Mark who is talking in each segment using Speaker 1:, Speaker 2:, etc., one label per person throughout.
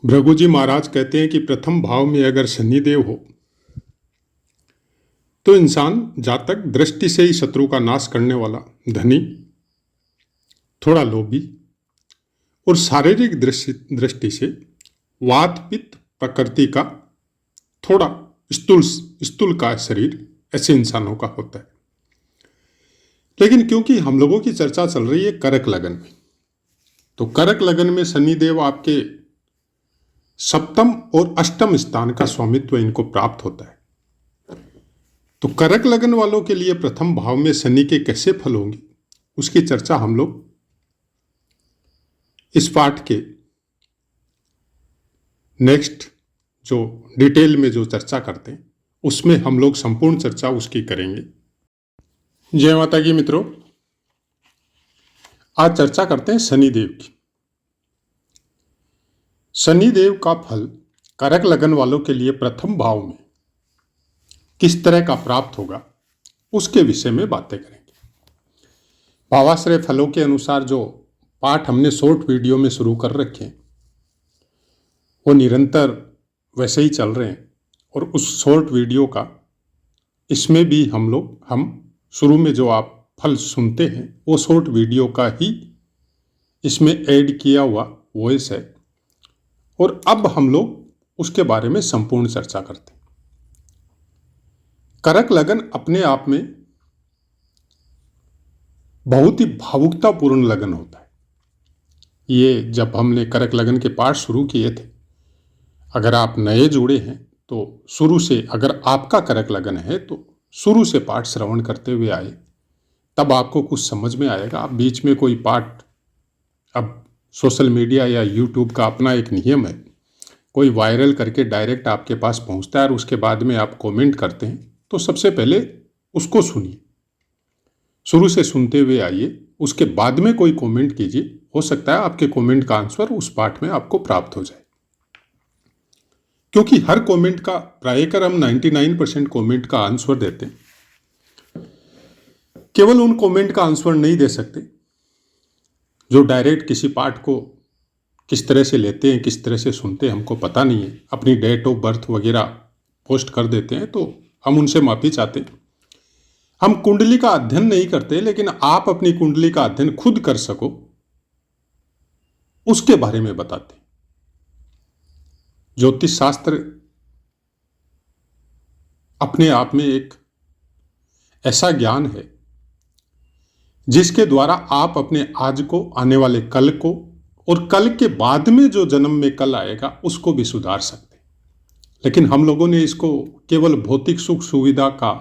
Speaker 1: भृगु जी महाराज कहते हैं कि प्रथम भाव में अगर शनिदेव हो तो इंसान जातक दृष्टि से ही शत्रु का नाश करने वाला, धनी, थोड़ा लोभी और शारीरिक दृष्टि से वात पित्त प्रकृति का, थोड़ा स्थूल स्थूल का शरीर, ऐसे इंसानों का होता है। लेकिन क्योंकि हम लोगों की चर्चा चल रही है करक लगन में, तो करक लगन में शनिदेव आपके सप्तम और अष्टम स्थान का स्वामित्व इनको प्राप्त होता है। तो करक लगन वालों के लिए प्रथम भाव में शनि के कैसे फल होंगे, उसकी चर्चा हम लोग इस पाठ के नेक्स्ट जो डिटेल में जो चर्चा करते हैं उसमें हम लोग संपूर्ण चर्चा उसकी करेंगे। जय माता की मित्रों, आज चर्चा करते हैं शनिदेव की। शनिदेव का फल करक लगन वालों के लिए प्रथम भाव में किस तरह का प्राप्त होगा, उसके विषय में बातें करेंगे। भावाश्रय फलों के अनुसार जो पाठ हमने शॉर्ट वीडियो में शुरू कर रखे हैं वो निरंतर वैसे ही चल रहे हैं, और उस शॉर्ट वीडियो का इसमें भी हम शुरू में जो आप फल सुनते हैं वो शॉर्ट वीडियो का ही इसमें ऐड किया हुआ वॉइस है, और अब हम लोग उसके बारे में संपूर्ण चर्चा करते हैं। करक लगन अपने आप में बहुत ही भावुकतापूर्ण लगन होता है। ये जब हमने करक लगन के पाठ शुरू किए थे, अगर आप नए जुड़े हैं तो शुरू से, अगर आपका करक लगन है तो शुरू से पाठ श्रवण करते हुए आए, तब आपको कुछ समझ में आएगा। आप बीच में कोई पाठ, अब सोशल मीडिया या यूट्यूब का अपना एक नियम है, कोई वायरल करके डायरेक्ट आपके पास पहुंचता है और उसके बाद में आप कमेंट करते हैं, तो सबसे पहले उसको सुनिए, शुरू से सुनते हुए आइए, उसके बाद में कोई कमेंट कीजिए। हो सकता है आपके कमेंट का आंसर उस पाठ में आपको प्राप्त हो जाए, क्योंकि हर कमेंट का प्रायकर हम 99% कमेंट का आंसर देते हैं। केवल उन कमेंट का आंसर नहीं दे सकते जो डायरेक्ट किसी पाठ को किस तरह से लेते हैं, किस तरह से सुनते हैं, हमको पता नहीं है। अपनी डेट ऑफ बर्थ वगैरह पोस्ट कर देते हैं, तो हम उनसे माफी चाहते हैं। हम कुंडली का अध्ययन नहीं करते, लेकिन आप अपनी कुंडली का अध्ययन खुद कर सको उसके बारे में बताते हैं। ज्योतिष शास्त्र अपने आप में एक ऐसा ज्ञान है जिसके द्वारा आप अपने आज को, आने वाले कल को, और कल के बाद में जो जन्म में कल आएगा उसको भी सुधार सकते हैं। लेकिन हम लोगों ने इसको केवल भौतिक सुख सुविधा का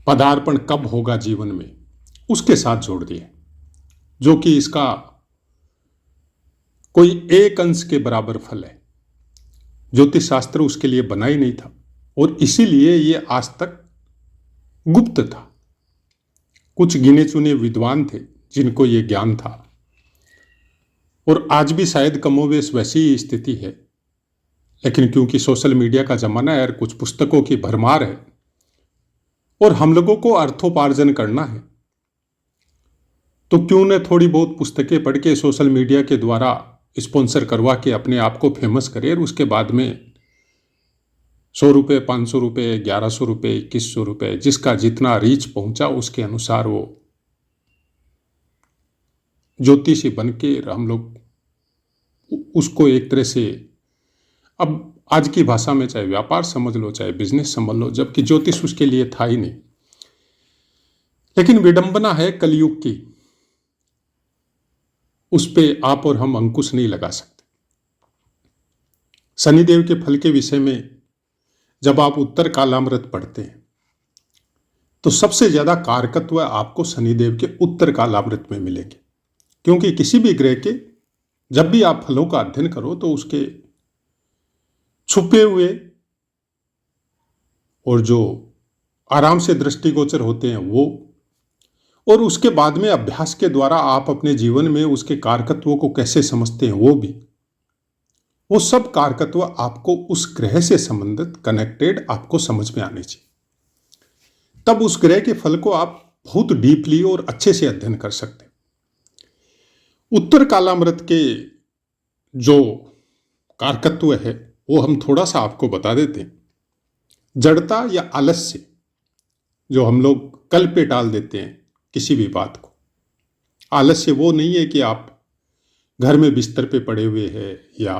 Speaker 1: पदार्पण कब होगा जीवन में, उसके साथ जोड़ दिया, जो कि इसका कोई एक अंश के बराबर फल है। ज्योतिष शास्त्र उसके लिए बना ही नहीं था, और इसीलिए ये आज तक गुप्त था। कुछ गिने चुने विद्वान थे जिनको ये ज्ञान था, और आज भी शायद कमोवेश वैसी ही स्थिति है। लेकिन क्योंकि सोशल मीडिया का जमाना है और कुछ पुस्तकों की भरमार है, और हम लोगों को अर्थोपार्जन करना है, तो क्यों न थोड़ी बहुत पुस्तकें पढ़ के सोशल मीडिया के द्वारा स्पॉन्सर करवा के अपने आप को फेमस करे, और उसके बाद में 100 रुपये, 500 रुपये, 1100 रुपये, 2100 रुपये, जिसका जितना रीच पहुंचा उसके अनुसार वो ज्योतिषी बन के हम लोग उसको एक तरह से, अब आज की भाषा में चाहे व्यापार समझ लो, चाहे बिजनेस समझ लो, जबकि ज्योतिष उसके लिए था ही नहीं। लेकिन विडंबना है कलयुग की, उस पे आप और हम अंकुश नहीं लगा सकते। शनिदेव के फल के विषय में जब आप उत्तर कालामृत पढ़ते हैं तो सबसे ज्यादा कारकत्व आपको शनिदेव के उत्तर कालामृत में मिलेंगे, क्योंकि किसी भी ग्रह के जब भी आप फलों का अध्ययन करो तो उसके छुपे हुए और जो आराम से दृष्टिगोचर होते हैं वो, और उसके बाद में अभ्यास के द्वारा आप अपने जीवन में उसके कारकत्वों को कैसे समझते हैं वो सब कारकत्व आपको उस ग्रह से संबंधित, कनेक्टेड आपको समझ में आने चाहिए। तब उस ग्रह के फल को आप बहुत डीपली और अच्छे से अध्ययन कर सकते हैं। उत्तर कालामृत के जो कारकत्व है वो हम थोड़ा सा आपको बता देते हैं। जड़ता या आलस्य, जो हम लोग कल पे टाल देते हैं किसी भी बात को। आलस्य वो नहीं है कि आप घर में बिस्तर पे पड़े हुए हैं या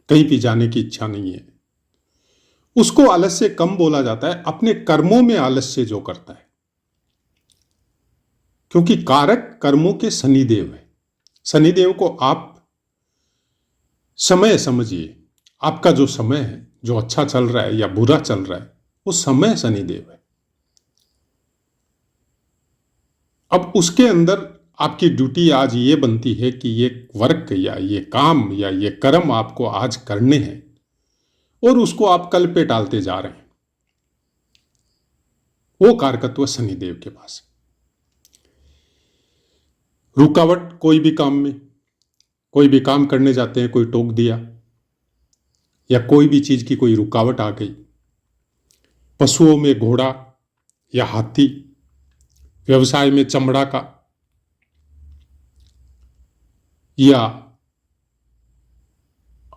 Speaker 1: कहीं भी जाने की इच्छा नहीं है, उसको आलस्य कम बोला जाता है। अपने कर्मों में आलस्य जो करता है, क्योंकि कारक कर्मों के शनिदेव है। शनिदेव को आप समय समझिए। आपका जो समय है, जो अच्छा चल रहा है या बुरा चल रहा है, वो समय शनिदेव है। अब उसके अंदर आपकी ड्यूटी आज ये बनती है कि ये वर्क या ये काम या ये कर्म आपको आज करने हैं, और उसको आप कल पे टालते जा रहे हैं। वो कारकत्व शनिदेव के पास। रुकावट कोई भी काम में, कोई भी काम करने जाते हैं, कोई टोक दिया या कोई भी चीज की कोई रुकावट आ गई, पशुओं में घोड़ा या हाथी, व्यवसाय में चमड़ा का, या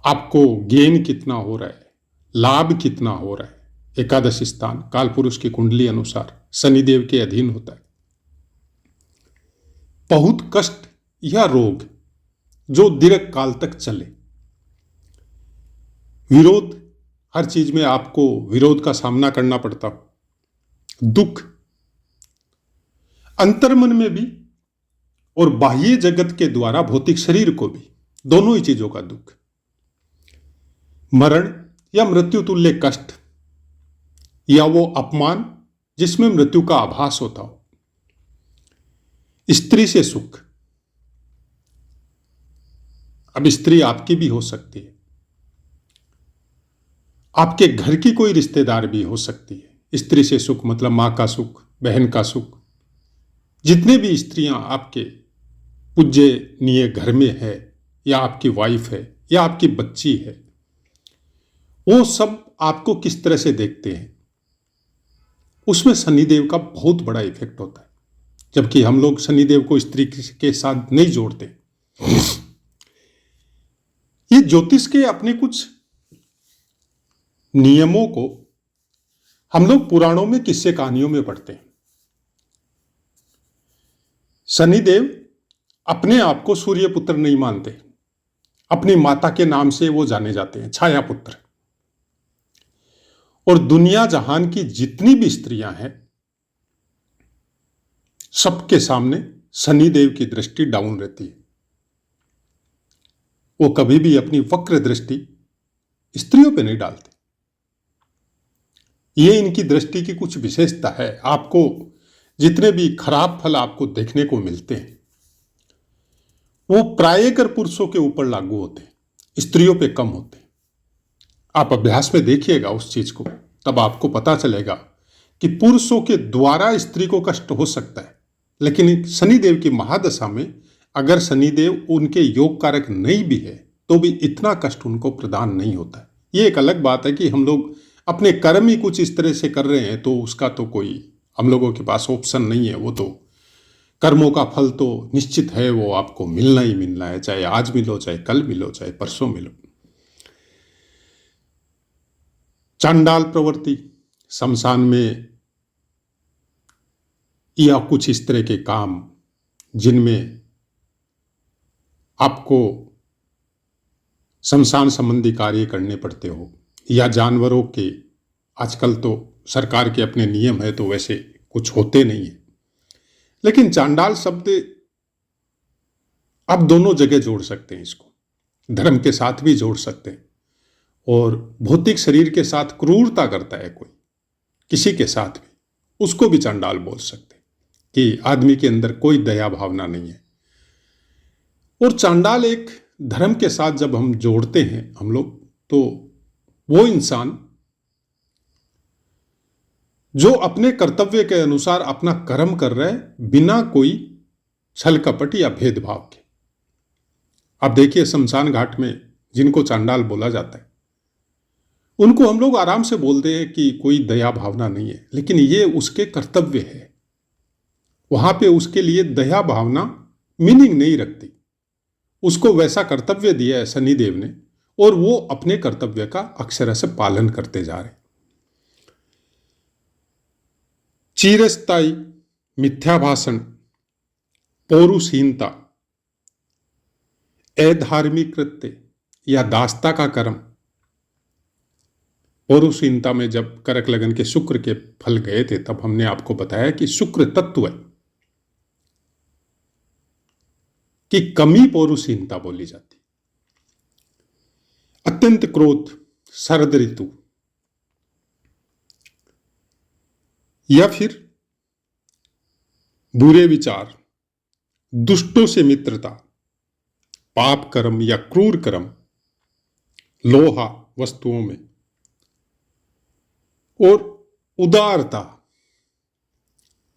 Speaker 1: आपको गेन कितना हो रहा है, लाभ कितना हो रहा है। एकादश स्थान काल पुरुष की कुंडली अनुसार शनिदेव के अधीन होता है। बहुत कष्ट या रोग जो दीर्घ काल तक चले, विरोध, हर चीज में आपको विरोध का सामना करना पड़ता हो, दुख अंतर्मन में भी और बाह्य जगत के द्वारा भौतिक शरीर को भी, दोनों ही चीजों का दुख, मरण या मृत्यु तुल्य कष्ट, या वो अपमान जिसमें मृत्यु का आभास होता हो, स्त्री से सुख। अब स्त्री आपकी भी हो सकती है, आपके घर की कोई रिश्तेदार भी हो सकती है। स्त्री से सुख मतलब मां का सुख, बहन का सुख। जितने भी स्त्रियां आपके पूज्यनीय घर में है, या आपकी वाइफ है, या आपकी बच्ची है, वो सब आपको किस तरह से देखते हैं, उसमें शनिदेव का बहुत बड़ा इफेक्ट होता है। जबकि हम लोग शनिदेव को स्त्री के साथ नहीं जोड़ते। ये ज्योतिष के अपने कुछ नियमों को हम लोग पुराणों में, किस्से कहानियों में पढ़ते हैं। शनिदेव अपने आप को सूर्य पुत्र नहीं मानते, अपनी माता के नाम से वो जाने जाते हैं, छाया पुत्र। और दुनिया जहान की जितनी भी स्त्रियां हैं, सबके सामने शनिदेव की दृष्टि डाउन रहती है। वो कभी भी अपनी वक्र दृष्टि स्त्रियों पे नहीं डालते। ये इनकी दृष्टि की कुछ विशेषता है। आपको जितने भी खराब फल आपको देखने को मिलते हैं, वो प्रायकर पुरुषों के ऊपर लागू होते हैं, स्त्रियों पे कम होते हैं। आप अभ्यास में देखिएगा उस चीज को, तब आपको पता चलेगा कि पुरुषों के द्वारा स्त्री को कष्ट हो सकता है, लेकिन शनिदेव की महादशा में अगर शनिदेव उनके योग कारक नहीं भी है, तो भी इतना कष्ट उनको प्रदान नहीं होता है। ये एक अलग बात है कि हम लोग अपने कर्म ही कुछ इस तरह से कर रहे हैं, तो उसका तो कोई हम लोगों के पास ऑप्शन नहीं है। वो तो कर्मों का फल तो निश्चित है, वो आपको मिलना ही मिलना है, चाहे आज मिलो, चाहे कल मिलो, चाहे परसों मिलो। चांडाल प्रवृत्ति शमशान में, या कुछ इस तरह के काम जिनमें आपको शमशान संबंधी कार्य करने पड़ते हो, या जानवरों के, आजकल तो सरकार के अपने नियम है तो वैसे कुछ होते नहीं है, लेकिन चांडाल शब्द आप दोनों जगह जोड़ सकते हैं। इसको धर्म के साथ भी जोड़ सकते हैं, और भौतिक शरीर के साथ क्रूरता करता है कोई किसी के साथ भी, उसको भी चांडाल बोल सकते हैं कि आदमी के अंदर कोई दया भावना नहीं है। और चांडाल एक धर्म के साथ जब हम जोड़ते हैं हम लोग, तो वो इंसान जो अपने कर्तव्य के अनुसार अपना कर्म कर रहा है, बिना कोई छल कपट या भेदभाव के। आप देखिए शमशान घाट में जिनको चांडाल बोला जाता है, उनको हम लोग आराम से बोलते हैं कि कोई दया भावना नहीं है, लेकिन ये उसके कर्तव्य है। वहां पे उसके लिए दया भावना मीनिंग नहीं रखती। उसको वैसा कर्तव्य दिया है शनिदेव ने, और वो अपने कर्तव्य का अक्षरशः से पालन करते जा रहे। चिरस्थायी मिथ्या भाषण, पौरुषहीनता, अधार्मिक कृत्य या दासता का कर्म। पौरुषहीनता में जब करक लगन के शुक्र के फल गए थे, तब हमने आपको बताया कि शुक्र तत्व की कमी पौरुषहीनता बोली जाती। अत्यंत क्रोध, शरद ऋतु, या फिर बुरे विचार, दुष्टों से मित्रता, पाप कर्म या क्रूर कर्म, लोहा वस्तुओं में, और उदारता,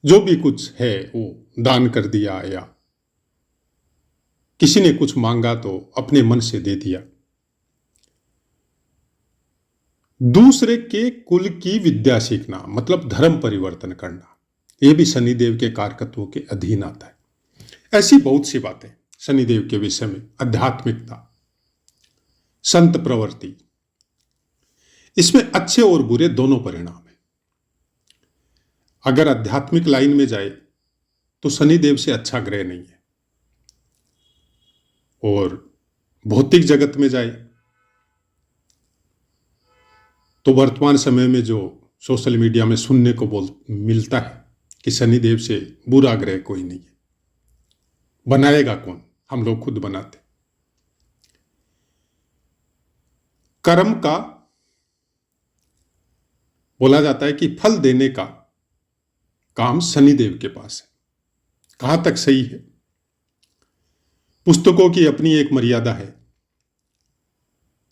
Speaker 1: जो भी कुछ है वो दान कर दिया, या किसी ने कुछ मांगा तो अपने मन से दे दिया। दूसरे के कुल की विद्या सीखना, मतलब धर्म परिवर्तन करना, यह भी शनिदेव के कारकत्वों के अधीन आता है। ऐसी बहुत सी बातें शनिदेव के विषय में। आध्यात्मिकता, संत प्रवृत्ति, इसमें अच्छे और बुरे दोनों परिणाम है। अगर आध्यात्मिक लाइन में जाए तो शनिदेव से अच्छा ग्रह नहीं है, और भौतिक जगत में जाए तो वर्तमान समय में जो सोशल मीडिया में सुनने को मिलता है कि शनिदेव से बुरा ग्रह कोई नहीं है। बनाएगा कौन? हम लोग खुद बनाते। कर्म का बोला जाता है कि फल देने का काम शनिदेव के पास है। कहां तक सही है? पुस्तकों की अपनी एक मर्यादा है,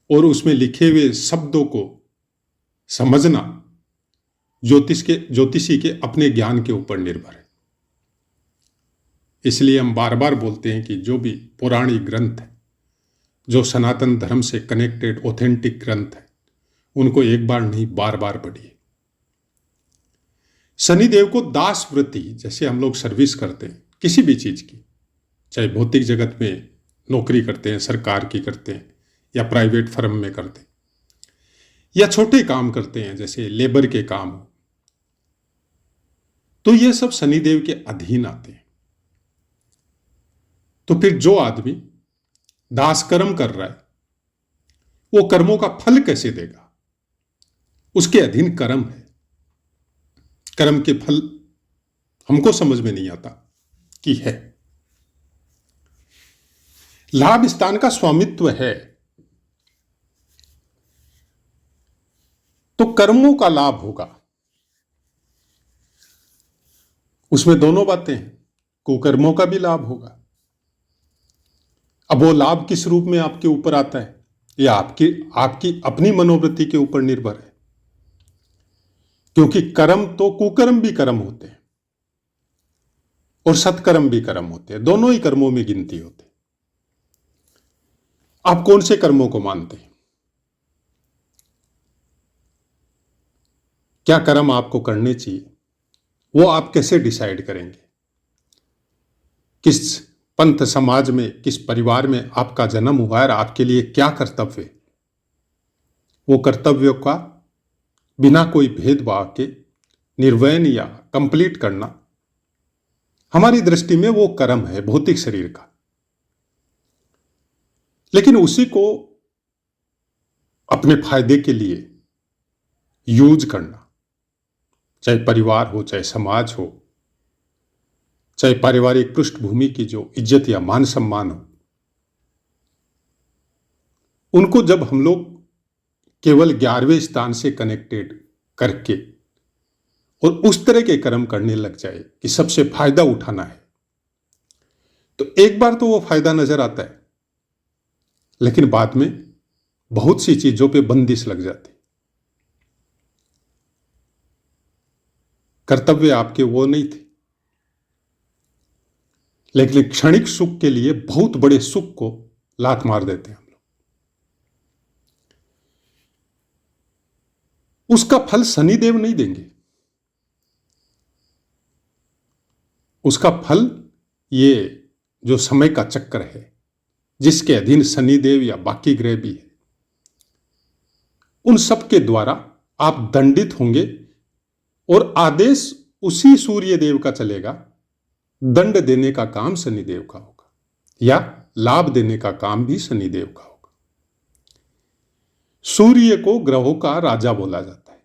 Speaker 1: और उसमें लिखे हुए शब्दों को समझना ज्योतिषी के अपने ज्ञान के ऊपर निर्भर है। इसलिए हम बार बार बोलते हैं कि जो भी पौराणिक ग्रंथ है, जो सनातन धर्म से कनेक्टेड ऑथेंटिक ग्रंथ है, उनको एक बार नहीं बार बार पढ़िए। शनिदेव को दास वृत्ति, जैसे हम लोग सर्विस करते हैं किसी भी चीज की, चाहे भौतिक जगत में नौकरी करते हैं, सरकार की करते हैं, या प्राइवेट फर्म में करते हैं, या छोटे काम करते हैं जैसे लेबर के काम हो, तो ये सब शनिदेव के अधीन आते हैं। तो फिर जो आदमी दास कर्म कर रहा है, वो कर्मों का फल कैसे देगा? उसके अधीन कर्म है। कर्म के फल हमको समझ में नहीं आता कि है। लाभ स्थान का स्वामित्व है, तो कर्मों का लाभ होगा। उसमें दोनों बातें हैं, कुकर्मों का भी लाभ होगा। अब वो लाभ किस रूप में आपके ऊपर आता है, यह आपकी अपनी मनोवृत्ति के ऊपर निर्भर है। क्योंकि कर्म तो कुकर्म भी कर्म होते हैं और सत्कर्म भी कर्म होते हैं, दोनों ही कर्मों में गिनती होते हैं। आप कौन से कर्मों को मानते हैं? क्या कर्म आपको करने चाहिए, वो आप कैसे डिसाइड करेंगे? किस पंथ समाज में, किस परिवार में आपका जन्म हुआ है और आपके लिए क्या कर्तव्य है, वो कर्तव्यों का बिना कोई भेदभाव के निर्वयन या कंप्लीट करना, हमारी दृष्टि में वो कर्म है भौतिक शरीर का। लेकिन उसी को अपने फायदे के लिए यूज करना, चाहे परिवार हो, चाहे समाज हो, चाहे पारिवारिक पृष्ठभूमि की जो इज्जत या मान सम्मान हो, उनको जब हम लोग केवल 11वें स्थान से कनेक्टेड करके और उस तरह के कर्म करने लग जाए कि सबसे फायदा उठाना है, तो एक बार तो वो फायदा नजर आता है, लेकिन बाद में बहुत सी चीजों पे बंदिश लग जाती। कर्तव्य आपके वो नहीं थे, लेकिन क्षणिक सुख के लिए बहुत बड़े सुख को लात मार देते हैं हम लोग। उसका फल शनिदेव नहीं देंगे, उसका फल ये जो समय का चक्कर है, जिसके अधीन शनिदेव या बाकी ग्रह भी है, उन सब के द्वारा आप दंडित होंगे और आदेश उसी सूर्य देव का चलेगा। दंड देने का काम शनिदेव का होगा या लाभ देने का काम भी शनिदेव का होगा। सूर्य को ग्रहों का राजा बोला जाता है।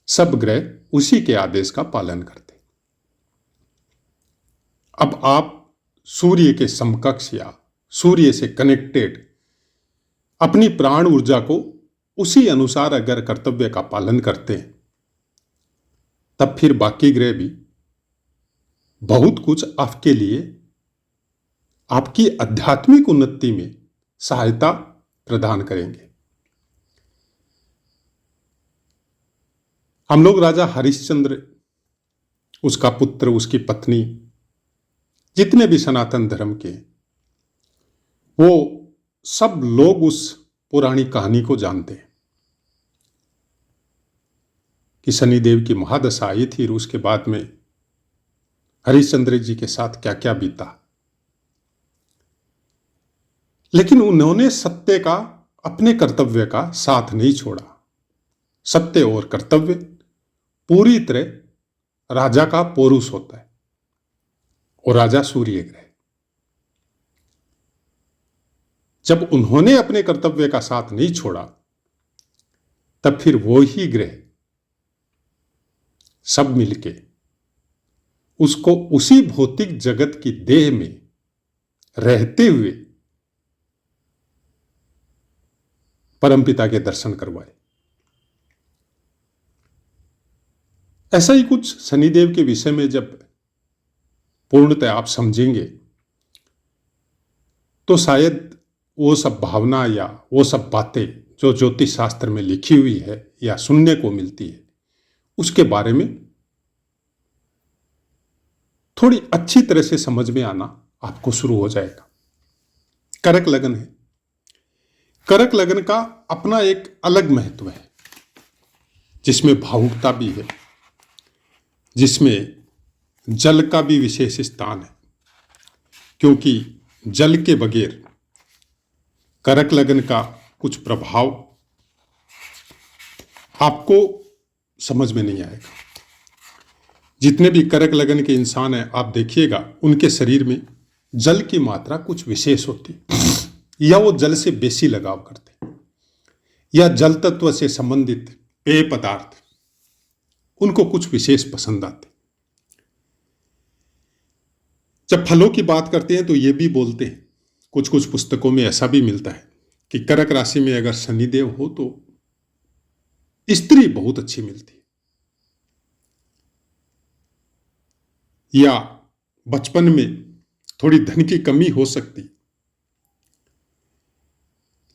Speaker 1: सब ग्रह उसी के आदेश का पालन करते हैं। अब आप सूर्य के समकक्ष या सूर्य से कनेक्टेड अपनी प्राण ऊर्जा को उसी अनुसार अगर कर्तव्य का पालन करते हैं, तब फिर बाकी ग्रह भी बहुत कुछ आपके लिए, आपकी आध्यात्मिक उन्नति में सहायता प्रदान करेंगे। हम लोग राजा हरिश्चंद्र, उसका पुत्र, उसकी पत्नी, जितने भी सनातन धर्म के, वो सब लोग उस पुरानी कहानी को जानते हैं कि शनिदेव की महादशा आई थी और उसके बाद में हरिश्चंद्र जी के साथ क्या क्या बीता। लेकिन उन्होंने सत्य का, अपने कर्तव्य का साथ नहीं छोड़ा। सत्य और कर्तव्य पूरी तरह राजा का पौरुष होता है और राजा सूर्य ग्रह। जब उन्होंने अपने कर्तव्य का साथ नहीं छोड़ा, तब फिर वो ही ग्रह सब मिलके उसको उसी भौतिक जगत की देह में रहते हुए परमपिता के दर्शन करवाए। ऐसा ही कुछ शनिदेव के विषय में जब पूर्णतः आप समझेंगे, तो शायद वो सब भावना या वो सब बातें जो ज्योतिष शास्त्र में लिखी हुई है या सुनने को मिलती है, उसके बारे में थोड़ी अच्छी तरह से समझ में आना आपको शुरू हो जाएगा। करक लगन है। करक लगन का अपना एक अलग महत्व है, जिसमें भावुकता भी है, जिसमें जल का भी विशेष स्थान है, क्योंकि जल के बगैर करक लगन का कुछ प्रभाव आपको समझ में नहीं आएगा। जितने भी करक लगन के इंसान हैं, आप देखिएगा उनके शरीर में जल की मात्रा कुछ विशेष होती है, या वो जल से बेसी लगाव करते हैं, या जल तत्व से संबंधित पेय पदार्थ उनको कुछ विशेष पसंद आते। जब फलों की बात करते हैं तो ये भी बोलते हैं, कुछ कुछ पुस्तकों में ऐसा भी मिलता है कि करक राशि में अगर शनिदेव हो तो स्त्री बहुत अच्छी मिलती है, या बचपन में थोड़ी धन की कमी हो सकती,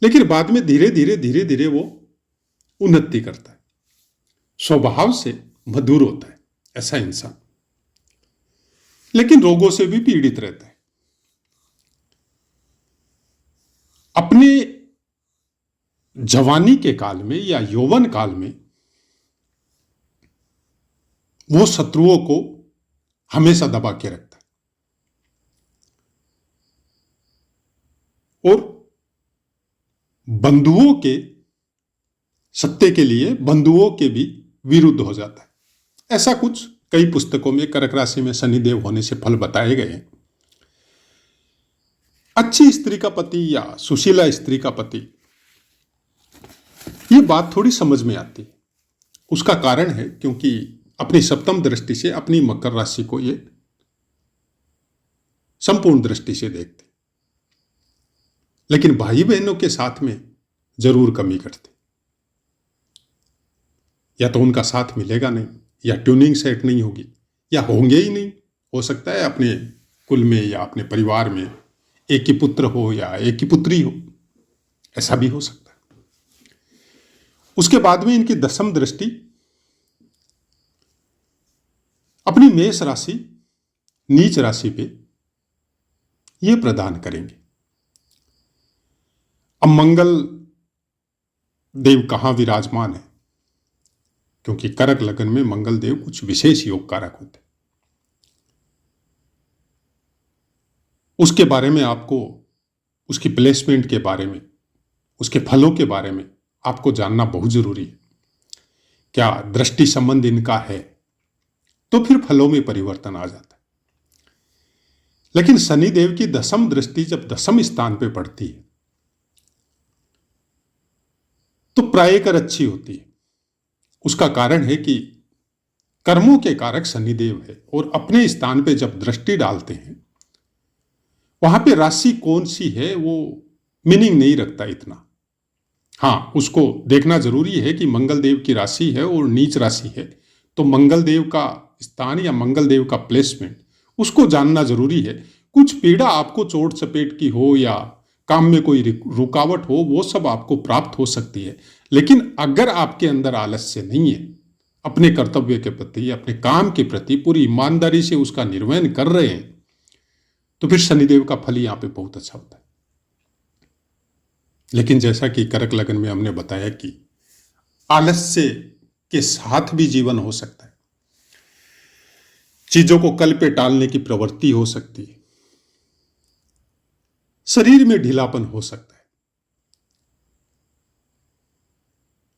Speaker 1: लेकिन बाद में धीरे धीरे वो उन्नति करता है, स्वभाव से मधुर होता है ऐसा इंसान, लेकिन रोगों से भी पीड़ित रहता है। अपने जवानी के काल में या यौवन काल में वो शत्रुओं को हमेशा दबा के रखता है और बंधुओं के सत्य के लिए बंधुओं के भी विरुद्ध हो जाता है। ऐसा कुछ कई पुस्तकों में करक राशि में शनिदेव होने से फल बताए गए हैं। अच्छी स्त्री का पति या सुशीला स्त्री का पति, ये बात थोड़ी समझ में आती है। उसका कारण है क्योंकि अपनी सप्तम दृष्टि से अपनी मकर राशि को ये संपूर्ण दृष्टि से देखते, लेकिन भाई बहनों के साथ में जरूर कमी करते। या तो उनका साथ मिलेगा नहीं, या ट्यूनिंग सेट नहीं होगी, या होंगे ही नहीं। हो सकता है अपने कुल में या अपने परिवार में एक ही पुत्र हो या एक ही पुत्री हो, ऐसा भी हो सकता है। उसके बाद में इनकी दशम दृष्टि अपनी मेष राशि नीच राशि पे ये प्रदान करेंगे। अब मंगल देव कहां विराजमान है, क्योंकि करक लगन में मंगल देव कुछ विशेष योग कारक होते, उसके बारे में आपको उसकी प्लेसमेंट के बारे में, उसके फलों के बारे में आपको जानना बहुत जरूरी है। क्या दृष्टि संबंध इनका है, तो फिर फलों में परिवर्तन आ जाता है। लेकिन शनिदेव की दशम दृष्टि जब दशम स्थान पे पड़ती है तो प्रायकर अच्छी होती है। उसका कारण है कि कर्मों के कारक शनिदेव है और अपने स्थान पे जब दृष्टि डालते हैं वहां पे राशि कौन सी है वो मीनिंग नहीं रखता इतना। हाँ, उसको देखना जरूरी है कि मंगल देव की राशि है और नीच राशि है, तो मंगल देव का स्थान या मंगल देव का प्लेसमेंट उसको जानना जरूरी है। कुछ पीड़ा आपको चोट चपेट की हो या काम में कोई रुकावट हो, वो सब आपको प्राप्त हो सकती है। लेकिन अगर आपके अंदर आलस्य नहीं है, अपने कर्तव्य के प्रति, अपने काम के प्रति पूरी ईमानदारी से उसका निर्वहन कर रहे हैं, तो फिर शनिदेव का फल यहां पे बहुत अच्छा होता है। लेकिन जैसा कि कर्क लगन में हमने बताया कि आलस्य के साथ भी जीवन हो सकता है, चीजों को कल पे टालने की प्रवृत्ति हो सकती है, शरीर में ढीलापन हो सकता है।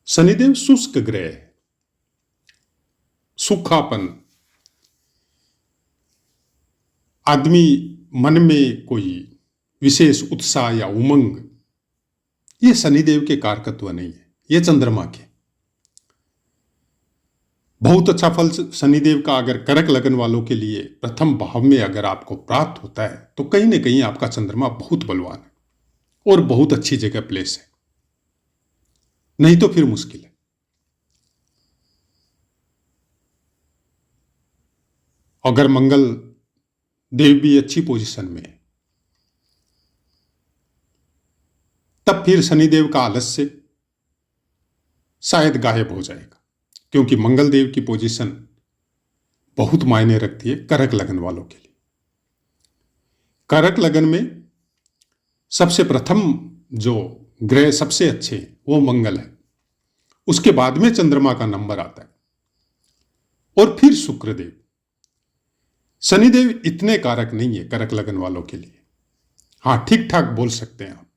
Speaker 1: शनिदेव शुष्क ग्रह है, सूखापन, आदमी मन में कोई विशेष उत्साह या उमंग, ये शनिदेव के कारकत्व नहीं है, ये चंद्रमा के। बहुत अच्छा फल शनिदेव का अगर कर्क लगन वालों के लिए प्रथम भाव में अगर आपको प्राप्त होता है तो कहीं ना कहीं आपका चंद्रमा बहुत बलवान है और बहुत अच्छी जगह प्लेस है, नहीं तो फिर मुश्किल है। अगर मंगल देव भी अच्छी पोजीशन में है तब फिर शनिदेव का आलस्य शायद गायब हो जाएगा, क्योंकि मंगल देव की पोजीशन बहुत मायने रखती है कर्क लगन वालों के लिए। कर्क लगन में सबसे प्रथम जो ग्रह सबसे अच्छे हैं वो मंगल है, उसके बाद में चंद्रमा का नंबर आता है और फिर शुक्रदेव। शनिदेव इतने कारक नहीं है कर्क लगन वालों के लिए। हाँ, ठीक ठाक बोल सकते हैं आप,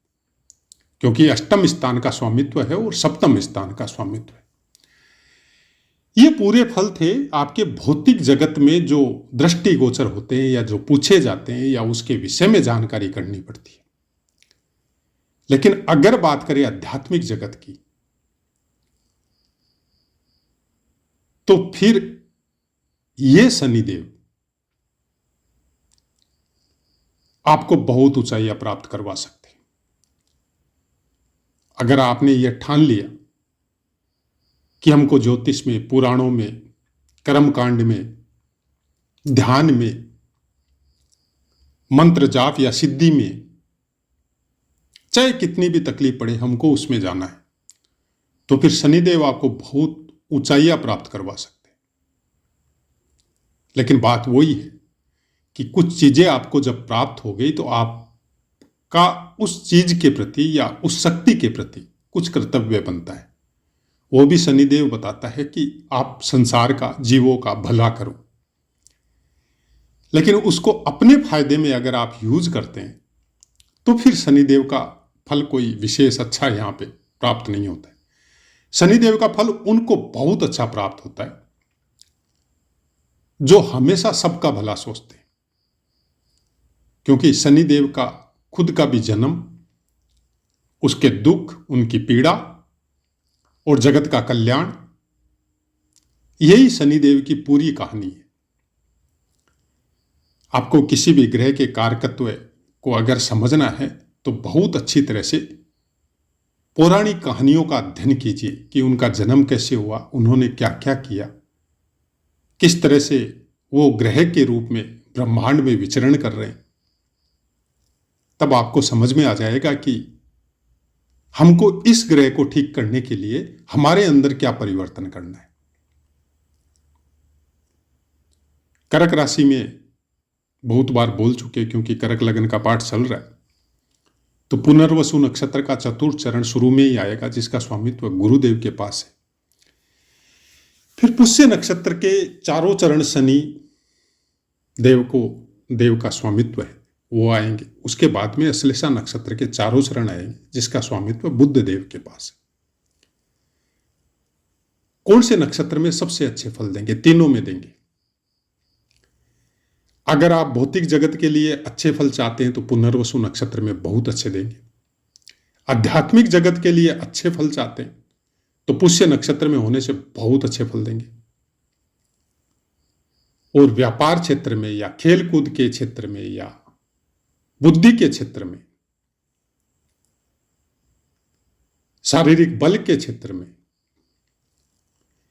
Speaker 1: क्योंकि अष्टम स्थान का स्वामित्व है और सप्तम स्थान का स्वामित्व है। ये पूरे फल थे आपके भौतिक जगत में जो दृष्टिगोचर होते हैं या जो पूछे जाते हैं या उसके विषय में जानकारी करनी पड़ती है। लेकिन अगर बात करें आध्यात्मिक जगत की तो फिर ये शनिदेव आपको बहुत ऊंचाइयां प्राप्त करवा सकते हैं। अगर आपने यह ठान लिया कि हमको ज्योतिष में, पुराणों में, कर्मकांड में, ध्यान में, मंत्र जाप या सिद्धि में, चाहे कितनी भी तकलीफ पड़े हमको उसमें जाना है, तो फिर शनिदेव आपको बहुत ऊंचाइयां प्राप्त करवा सकते हैं। लेकिन बात वही है कि कुछ चीजें आपको जब प्राप्त हो गई तो आपका उस चीज के प्रति या उस शक्ति के प्रति कुछ कर्तव्य बनता है। वो भी शनिदेव बताता है कि आप संसार का, जीवों का भला करो। लेकिन उसको अपने फायदे में अगर आप यूज करते हैं तो फिर शनिदेव का फल कोई विशेष अच्छा यहां पे प्राप्त नहीं होता है। शनिदेव का फल उनको बहुत अच्छा प्राप्त होता है जो हमेशा सबका भला सोचते हैं, क्योंकि शनिदेव का खुद का भी जन्म, उसके दुख, उनकी पीड़ा और जगत का कल्याण, यही शनिदेव की पूरी कहानी है। आपको किसी भी ग्रह के कारकत्व को अगर समझना है तो बहुत अच्छी तरह से पौराणिक कहानियों का अध्ययन कीजिए कि उनका जन्म कैसे हुआ, उन्होंने क्या क्या किया, किस तरह से वो ग्रह के रूप में ब्रह्मांड में विचरण कर रहे हैं। तब आपको समझ में आ जाएगा कि हमको इस ग्रह को ठीक करने के लिए हमारे अंदर क्या परिवर्तन करना है। कर्क राशि में बहुत बार बोल चुके, क्योंकि कर्क लगन का पाठ चल रहा है, तो पुनर्वसु नक्षत्र का चतुर्थ चरण शुरू में ही आएगा, जिसका स्वामित्व गुरुदेव के पास है। फिर पुष्य नक्षत्र के चारों चरण शनि देव का स्वामित्व है। वो आएंगे। उसके बाद में अश्लेषा नक्षत्र के चारों चरण आएंगे, जिसका स्वामित्व बुध देव के पास है। कौन से नक्षत्र में सबसे अच्छे फल देंगे? तीनों में देंगे। अगर आप भौतिक जगत के लिए अच्छे फल चाहते हैं तो पुनर्वसु नक्षत्र में बहुत अच्छे देंगे। आध्यात्मिक जगत के लिए अच्छे फल चाहते हैं तो पुष्य नक्षत्र में होने से बहुत अच्छे फल देंगे। और व्यापार क्षेत्र में या खेल कूद के क्षेत्र में या बुद्धि के क्षेत्र में, शारीरिक बल के क्षेत्र में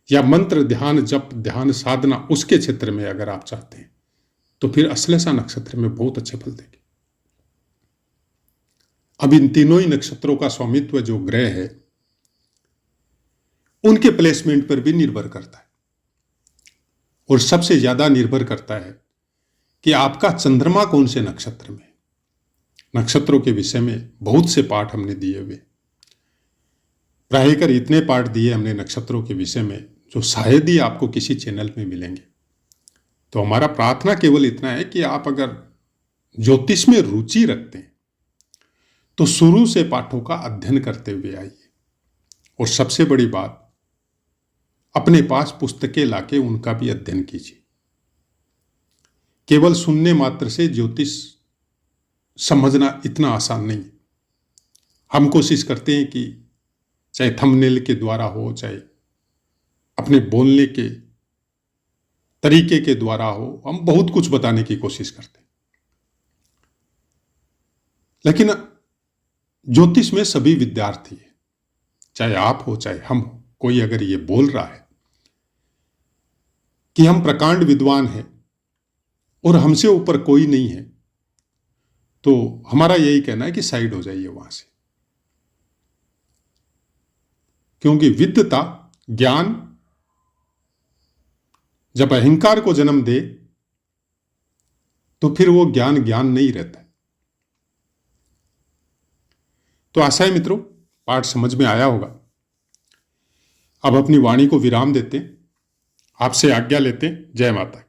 Speaker 1: या मंत्र ध्यान जप ध्यान साधना उसके क्षेत्र में अगर आप चाहते हैं तो फिर अश्लेषा नक्षत्र में बहुत अच्छे फल देंगे। अब इन तीनों ही नक्षत्रों का स्वामित्व जो ग्रह है उनके प्लेसमेंट पर भी निर्भर करता है, और सबसे ज्यादा निर्भर करता है कि आपका चंद्रमा कौन से नक्षत्र में। नक्षत्रों के विषय में बहुत से पाठ हमने दिए हुए, प्राय कर इतने पाठ दिए हमने नक्षत्रों के विषय में जो शायद ही आपको किसी चैनल में मिलेंगे। तो हमारा प्रार्थना केवल इतना है कि आप अगर ज्योतिष में रुचि रखते हैं तो शुरू से पाठों का अध्ययन करते हुए आइए, और सबसे बड़ी बात, अपने पास पुस्तकें लाके उनका भी अध्ययन कीजिए। केवल सुनने मात्र से ज्योतिष समझना इतना आसान नहीं है। हम कोशिश करते हैं कि चाहे थंबनेल के द्वारा हो, चाहे अपने बोलने के तरीके के द्वारा हो, हम बहुत कुछ बताने की कोशिश करते हैं। लेकिन ज्योतिष में सभी विद्यार्थी हैं, चाहे आप हो चाहे हम हो। कोई अगर ये बोल रहा है कि हम प्रकांड विद्वान हैं और हमसे ऊपर कोई नहीं है, तो हमारा यही कहना है कि साइड हो जाइए वहां से। क्योंकि विद्वता ज्ञान जब अहंकार को जन्म दे तो फिर वो ज्ञान ज्ञान नहीं रहता। तो आशा है मित्रों पाठ समझ में आया होगा। अब अपनी वाणी को विराम देते हैं, आपसे आज्ञा लेते हैं। जय माता।